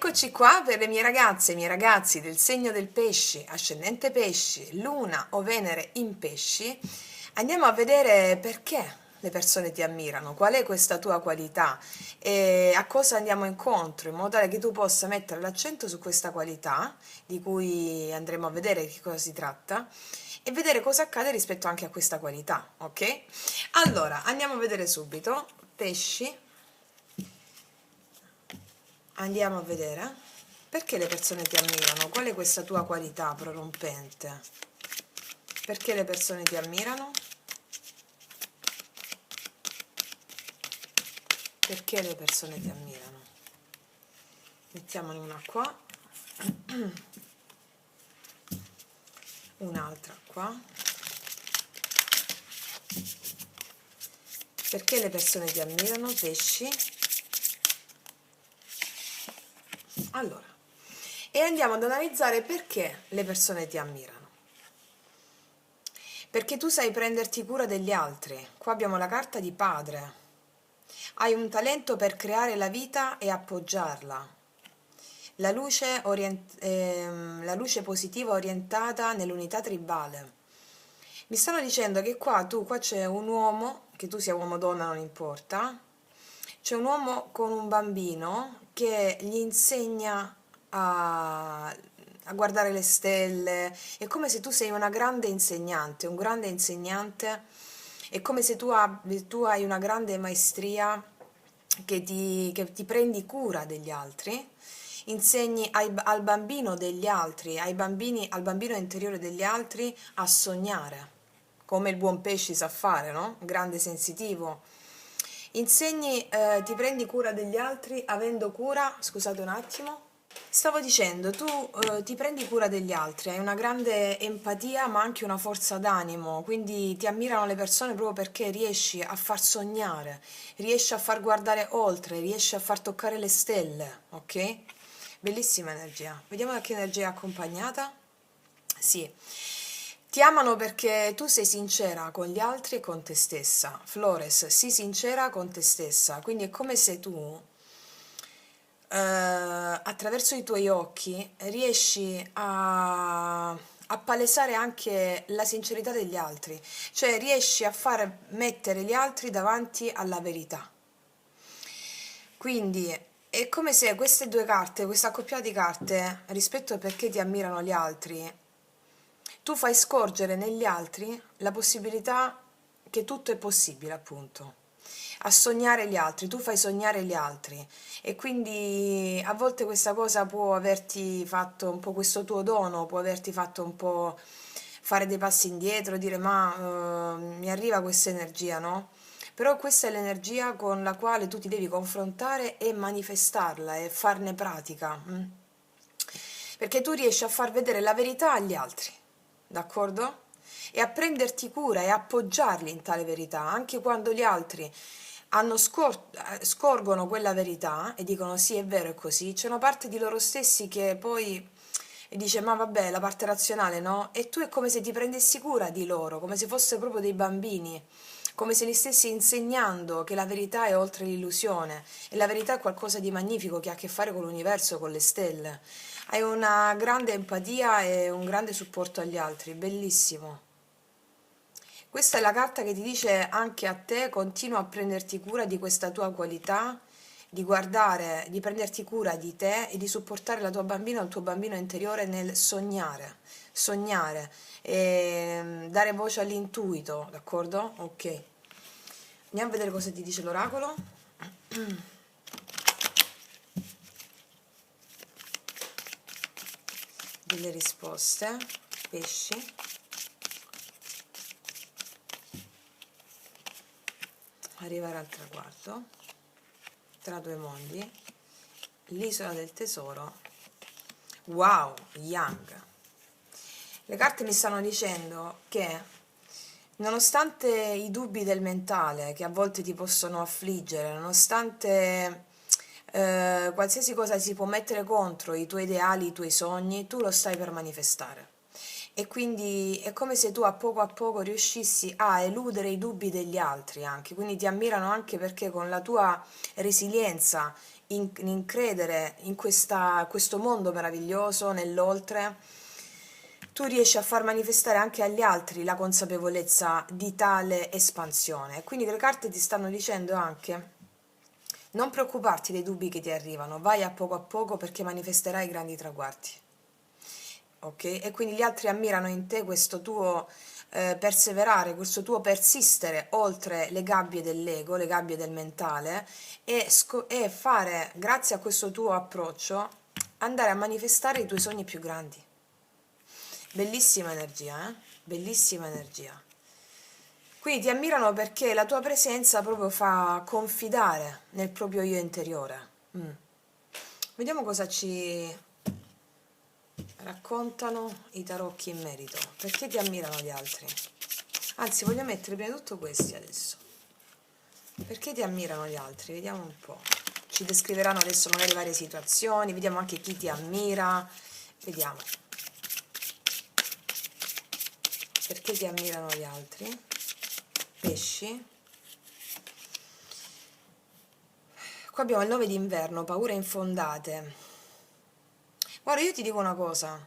Eccoci qua per le mie ragazze e i miei ragazzi del segno del pesci, ascendente pesci, luna o Venere in pesci. Andiamo a vedere perché le persone ti ammirano, qual è questa tua qualità e a cosa andiamo incontro, in modo tale che tu possa mettere l'accento su questa qualità, di cui andremo a vedere di che cosa si tratta, e vedere cosa accade rispetto anche a questa qualità, ok? Allora, andiamo a vedere subito, pesci. Andiamo a vedere perché le persone ti ammirano, qual è questa tua qualità prorompente, perché le persone ti ammirano, perché le persone ti ammirano. Mettiamone una qua, un'altra qua, perché le persone ti ammirano, pesci. Allora, e andiamo ad analizzare perché le persone ti ammirano. Perché tu sai prenderti cura degli altri. Qua abbiamo la carta di padre. Hai un talento per creare la vita e appoggiarla. La luce, la luce positiva orientata nell'unità tribale. Mi stanno dicendo che qua c'è un uomo, che tu sia uomo o donna non importa, c'è un uomo con un bambino che gli insegna a guardare le stelle. È come se tu sei una grande insegnante, un grande insegnante. È come se tu hai una grande maestria che ti prendi cura degli altri, insegni al bambino degli altri, al bambino interiore degli altri a sognare, come il buon pesce sa fare, no? Grande sensitivo. Insegni, ti prendi cura degli altri avendo cura, scusate un attimo. Stavo dicendo, tu ti prendi cura degli altri, hai una grande empatia ma anche una forza d'animo, quindi ti ammirano le persone proprio perché riesci a far sognare, riesci a far guardare oltre, riesci a far toccare le stelle, ok? Bellissima energia. Vediamo da che energia è accompagnata. Sì. Ti amano perché tu sei sincera con gli altri e con te stessa. Flores, sii sincera con te stessa, quindi è come se tu attraverso i tuoi occhi riesci a palesare anche la sincerità degli altri, cioè riesci a far mettere gli altri davanti alla verità. Quindi è come se queste due carte, questa accoppiata di carte, rispetto a perché ti ammirano gli altri, tu fai scorgere negli altri la possibilità che tutto è possibile, appunto. A sognare gli altri, tu fai sognare gli altri e quindi a volte questa cosa può averti fatto un po' questo tuo dono, può averti fatto un po' fare dei passi indietro, dire ma mi arriva questa energia, no? Però questa è l'energia con la quale tu ti devi confrontare e manifestarla e farne pratica. Perché tu riesci a far vedere la verità agli altri, d'accordo? E a prenderti cura e appoggiarli in tale verità, anche quando gli altri scorgono quella verità e dicono sì, è vero, è così, c'è una parte di loro stessi che poi dice ma vabbè, la parte razionale no? E tu è come se ti prendessi cura di loro, come se fossero proprio dei bambini, come se li stessi insegnando che la verità è oltre l'illusione e la verità è qualcosa di magnifico che ha a che fare con l'universo, con le stelle. Hai una grande empatia e un grande supporto agli altri, bellissimo. Questa è la carta che ti dice anche a te, continua a prenderti cura di questa tua qualità, di guardare, di prenderti cura di te e di supportare la tua bambina o il tuo bambino interiore nel sognare, sognare e dare voce all'intuito, d'accordo? Ok. Andiamo a vedere cosa ti dice l'oracolo. Delle risposte, pesci. Arrivare al traguardo, tra due mondi, l'isola del tesoro, wow, Yang. Le carte mi stanno dicendo che nonostante i dubbi del mentale che a volte ti possono affliggere, nonostante qualsiasi cosa si può mettere contro i tuoi ideali, i tuoi sogni, tu lo stai per manifestare. e quindi è come se tu a poco riuscissi a eludere i dubbi degli altri anche, quindi ti ammirano anche perché con la tua resilienza in credere in questo mondo meraviglioso, nell'oltre, tu riesci a far manifestare anche agli altri la consapevolezza di tale espansione. Quindi le carte ti stanno dicendo anche: non preoccuparti dei dubbi che ti arrivano, vai a poco perché manifesterai grandi traguardi. Ok? E quindi gli altri ammirano in te questo tuo perseverare, questo tuo persistere oltre le gabbie dell'ego, le gabbie del mentale e fare, grazie a questo tuo approccio, andare a manifestare i tuoi sogni più grandi. Bellissima energia, eh? Bellissima energia. Quindi ti ammirano perché la tua presenza proprio fa confidare nel proprio io interiore. Vediamo cosa ci raccontano i tarocchi in merito. Perché ti ammirano gli altri? Anzi, voglio mettere prima di tutto questi adesso. Perché ti ammirano gli altri? Vediamo un po'. Ci descriveranno adesso magari varie situazioni, vediamo anche chi ti ammira. Vediamo. Perché ti ammirano gli altri? Pesci. Qua abbiamo il 9 d'inverno, paure infondate. Guarda, io ti dico una cosa.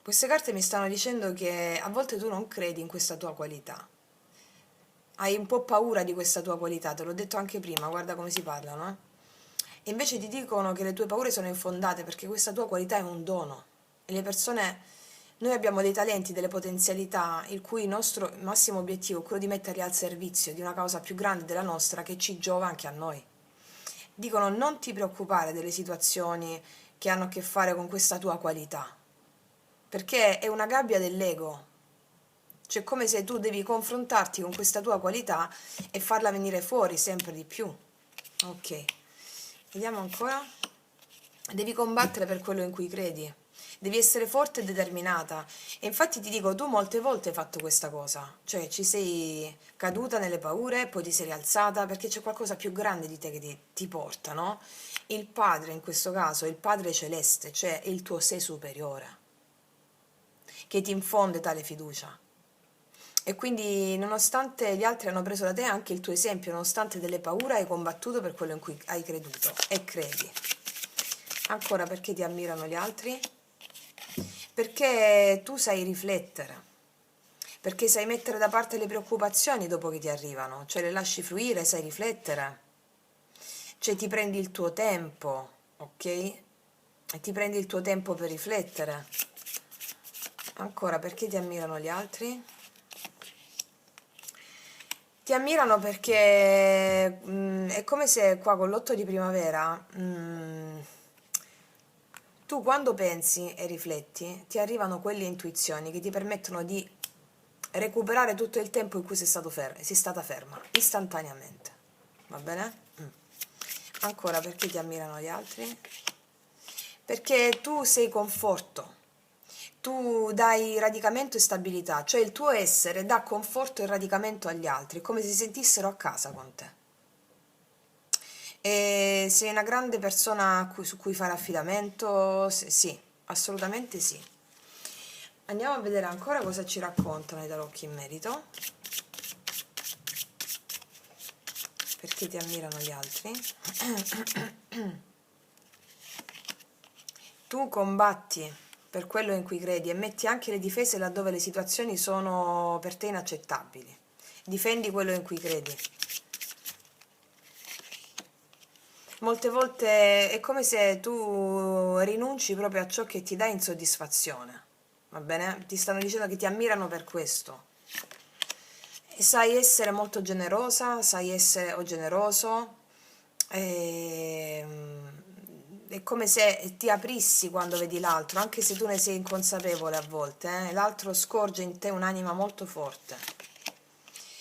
Queste carte mi stanno dicendo che a volte tu non credi in questa tua qualità. Hai un po' paura di questa tua qualità, te l'ho detto anche prima, guarda come si parlano, eh? E invece ti dicono che le tue paure sono infondate perché questa tua qualità è un dono. E le persone, noi abbiamo dei talenti, delle potenzialità, il cui nostro massimo obiettivo è quello di metterli al servizio di una causa più grande della nostra che ci giova anche a noi. Dicono non ti preoccupare delle situazioni che hanno a che fare con questa tua qualità, perché è una gabbia dell'ego. Cioè, come se tu devi confrontarti con questa tua qualità e farla venire fuori sempre di più. Ok, vediamo ancora. Devi combattere per quello in cui credi. Devi essere forte e determinata. E infatti ti dico, tu molte volte hai fatto questa cosa. Cioè, ci sei caduta nelle paure, poi ti sei rialzata perché c'è qualcosa più grande di te che ti porta, no? Il Padre, in questo caso, il Padre Celeste, cioè il tuo sé superiore, che ti infonde tale fiducia. E quindi, nonostante gli altri hanno preso da te anche il tuo esempio, nonostante delle paure, hai combattuto per quello in cui hai creduto e credi. Ancora, perché ti ammirano gli altri? Perché tu sai riflettere, perché sai mettere da parte le preoccupazioni dopo che ti arrivano, cioè le lasci fluire, sai riflettere, cioè ti prendi il tuo tempo, ok? E ti prendi il tuo tempo per riflettere. Ancora, perché ti ammirano gli altri? Ti ammirano perché è come se qua con l'otto di primavera tu quando pensi e rifletti ti arrivano quelle intuizioni che ti permettono di recuperare tutto il tempo in cui sei stata ferma, istantaneamente. Va bene? Ancora, perché ti ammirano gli altri? Perché tu sei conforto, tu dai radicamento e stabilità, cioè il tuo essere dà conforto e radicamento agli altri, come se si sentissero a casa con te. E sei una grande persona su cui fare affidamento? Sì, assolutamente sì. Andiamo a vedere ancora cosa ci raccontano i tarocchi in merito. Perché ti ammirano gli altri? Tu combatti per quello in cui credi e metti anche le difese laddove le situazioni sono per te inaccettabili. Difendi quello in cui credi. Molte volte è come se tu rinunci proprio a ciò che ti dà insoddisfazione, va bene? Ti stanno dicendo che ti ammirano per questo. E sai essere molto generosa, sai essere o generoso, è come se ti aprissi quando vedi l'altro, anche se tu ne sei inconsapevole a volte, l'altro scorge in te un'anima molto forte.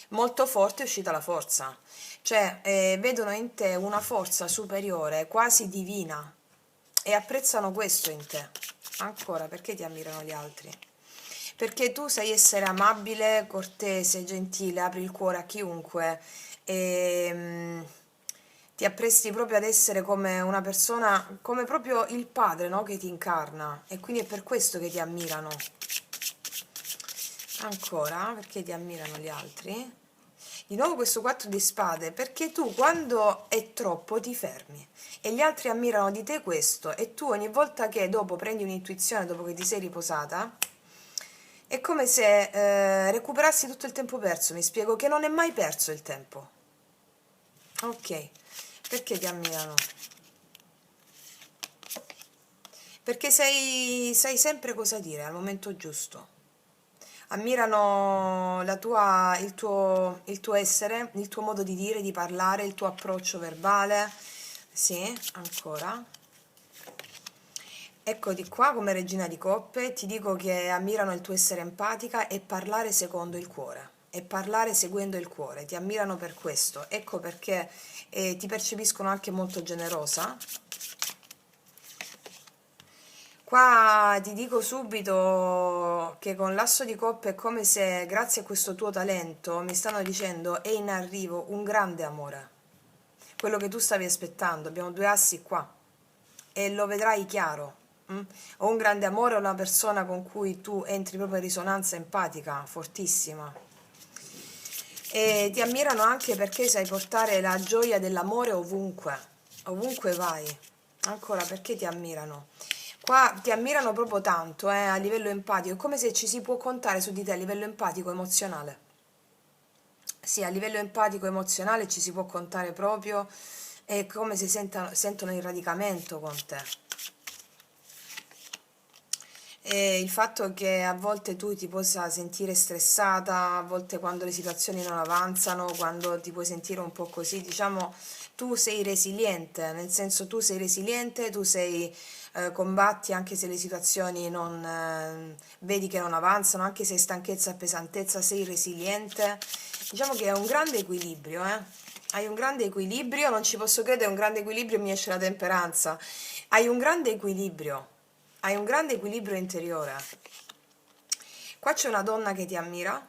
Molto forte è uscita la forza, cioè vedono in te una forza superiore, quasi divina, e apprezzano questo in te. Ancora, perché ti ammirano gli altri? Perché tu sai essere amabile, cortese, gentile, apri il cuore a chiunque e ti appresti proprio ad essere come una persona, come proprio il padre, no? Che ti incarna, e quindi è per questo che ti ammirano. Ancora, perché ti ammirano gli altri? Di nuovo questo 4 di spade, perché tu quando è troppo ti fermi e gli altri ammirano di te questo e tu ogni volta che dopo prendi un'intuizione, dopo che ti sei riposata, è come se recuperassi tutto il tempo perso, mi spiego che non è mai perso il tempo. Ok, perché ti ammirano? Perché sai sempre cosa dire al momento giusto. Ammirano il tuo essere, il tuo modo di dire, di parlare, il tuo approccio verbale. Sì, ancora. Eccoti qua come regina di coppe, ti dico che ammirano il tuo essere empatica e parlare secondo il cuore. E parlare seguendo il cuore, ti ammirano per questo. Ecco perché ti percepiscono anche molto generosa. Qua ti dico subito che con l'asso di coppe è come se, grazie a questo tuo talento, mi stanno dicendo è in arrivo un grande amore, quello che tu stavi aspettando. Abbiamo due assi qua e lo vedrai chiaro. O un grande amore o una persona con cui tu entri proprio in risonanza empatica, fortissima. E ti ammirano anche perché sai portare la gioia dell'amore ovunque, ovunque vai. Ancora, perché ti ammirano? Qua ti ammirano proprio tanto, a livello empatico, è come se ci si può contare su di te a livello empatico emozionale. Sì, a livello empatico emozionale ci si può contare proprio, è come se sentono il radicamento con te. E il fatto che a volte tu ti possa sentire stressata, a volte quando le situazioni non avanzano, quando ti puoi sentire un po' così, diciamo, tu sei resiliente, nel senso tu sei resiliente, tu sei, combatti anche se le situazioni non, vedi che non avanzano, anche se hai stanchezza e pesantezza, sei resiliente. Diciamo che è un grande equilibrio, eh? Hai un grande equilibrio, non ci posso credere, un grande equilibrio e mi esce la temperanza. Hai un grande equilibrio. Hai un grande equilibrio interiore. Qua c'è una donna che ti ammira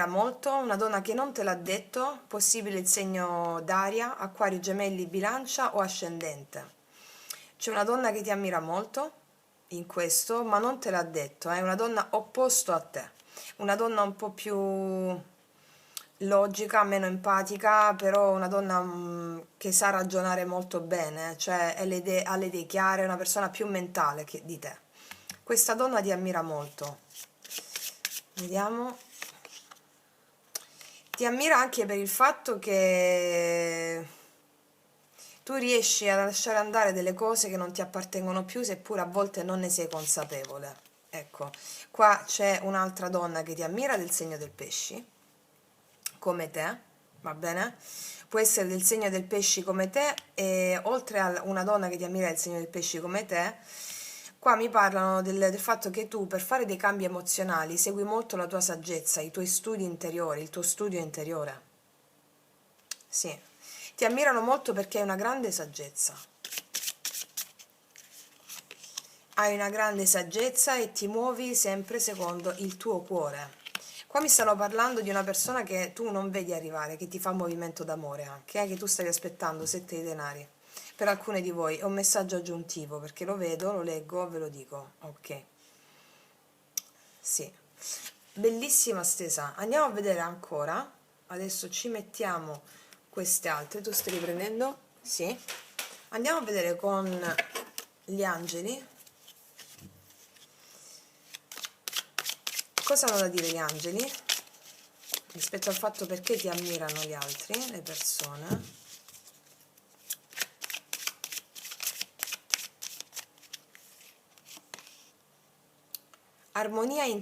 molto, una donna che non te l'ha detto, possibile il segno d'aria, acquario, gemelli, bilancia o ascendente. C'è una donna che ti ammira molto in questo, ma non te l'ha detto, è una donna opposto a te, una donna un po' più logica, meno empatica, però una donna che sa ragionare molto bene, cioè ha le idee chiare, è una persona più mentale di te. Questa donna ti ammira molto. Vediamo. Ti ammira anche per il fatto che tu riesci a lasciare andare delle cose che non ti appartengono più, seppur a volte non ne sei consapevole. Ecco, qua c'è un'altra donna che ti ammira del segno del pesci, come te, va bene? Può essere del segno del pesci come te e oltre a una donna che ti ammira del segno del pesci come te, qua mi parlano del fatto che tu per fare dei cambi emozionali segui molto la tua saggezza, i tuoi studi interiori, il tuo studio interiore. Sì, ti ammirano molto perché hai una grande saggezza. Hai una grande saggezza e ti muovi sempre secondo il tuo cuore. Qua mi stanno parlando di una persona che tu non vedi arrivare, che ti fa un movimento d'amore anche, che tu stavi aspettando 7 di denari. Per alcune di voi è un messaggio aggiuntivo, perché lo vedo, lo leggo, ve lo dico. Ok. Sì. Bellissima stesa. Andiamo a vedere ancora. Adesso ci mettiamo queste altre. Tu stai riprendendo? Sì. Andiamo a vedere con gli angeli. Cosa hanno da dire gli angeli rispetto al fatto perché ti ammirano gli altri, le persone?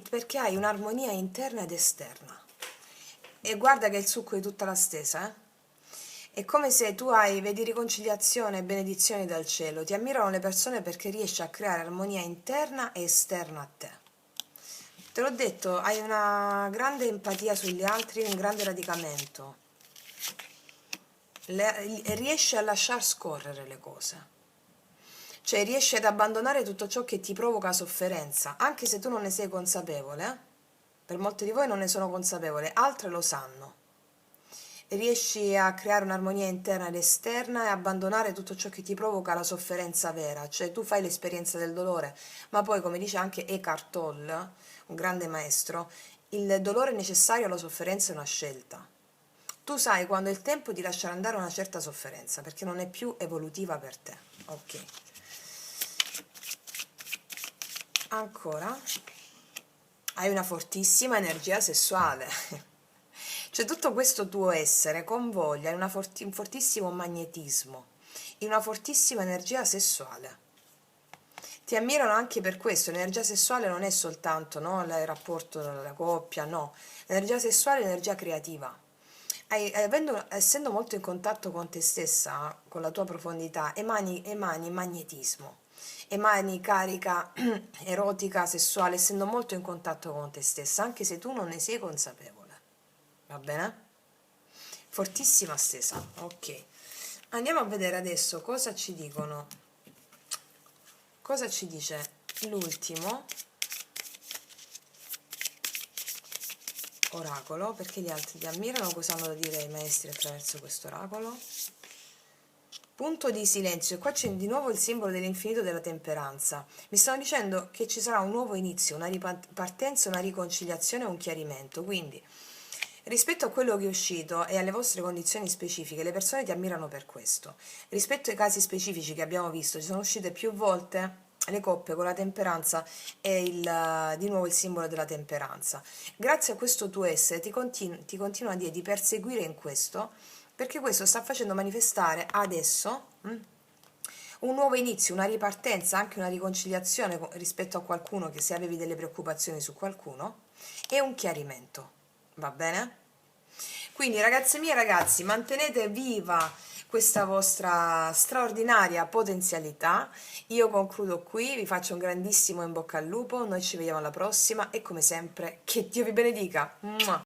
Perché hai un'armonia interna ed esterna. E guarda che è il succo di tutta la stesa, eh? È come se tu vedi riconciliazione e benedizioni dal cielo. Ti ammirano le persone perché riesci a creare armonia interna e esterna a te. Te l'ho detto, hai una grande empatia sugli altri, un grande radicamento. Riesci a lasciar scorrere le cose. Cioè riesci ad abbandonare tutto ciò che ti provoca sofferenza, anche se tu non ne sei consapevole. Per molti di voi non ne sono consapevole, altre lo sanno. Riesci a creare un'armonia interna ed esterna e abbandonare tutto ciò che ti provoca la sofferenza vera, cioè tu fai l'esperienza del dolore, ma poi come dice anche Eckhart Tolle, un grande maestro, il dolore è necessario, la sofferenza è una scelta. Tu sai quando è il tempo di lasciare andare una certa sofferenza, perché non è più evolutiva per te. Ok. Ancora, hai una fortissima energia sessuale. Cioè tutto questo tuo essere convoglia in un fortissimo magnetismo, in una fortissima energia sessuale. Ti ammirano anche per questo, l'energia sessuale non è soltanto, no, il rapporto della coppia, no. L'energia sessuale è l'energia creativa. Essendo molto in contatto con te stessa, con la tua profondità, emani magnetismo, emani carica erotica, sessuale, essendo molto in contatto con te stessa, anche se tu non ne sei consapevole. Va bene? Fortissima stesa, ok. Andiamo a vedere adesso cosa ci dicono. Cosa ci dice l'ultimo oracolo? Perché gli altri ti ammirano, cosa hanno da dire i maestri attraverso questo oracolo? Punto di silenzio, qua c'è di nuovo il simbolo dell'infinito della temperanza. Mi stanno dicendo che ci sarà un nuovo inizio, una ripartenza, una riconciliazione, un chiarimento. Quindi, rispetto a quello che è uscito e alle vostre condizioni specifiche, le persone ti ammirano per questo. Rispetto ai casi specifici che abbiamo visto, ci sono uscite più volte le coppie con la temperanza e di nuovo il simbolo della temperanza. Grazie a questo tuo essere ti continua a dire di perseguire in questo, perché questo sta facendo manifestare adesso un nuovo inizio, una ripartenza, anche una riconciliazione rispetto a qualcuno, che se avevi delle preoccupazioni su qualcuno, e un chiarimento. Va bene? Quindi ragazze mie e ragazzi, mantenete viva questa vostra straordinaria potenzialità. Io concludo qui, vi faccio un grandissimo in bocca al lupo, noi ci vediamo alla prossima e come sempre che Dio vi benedica. Mua!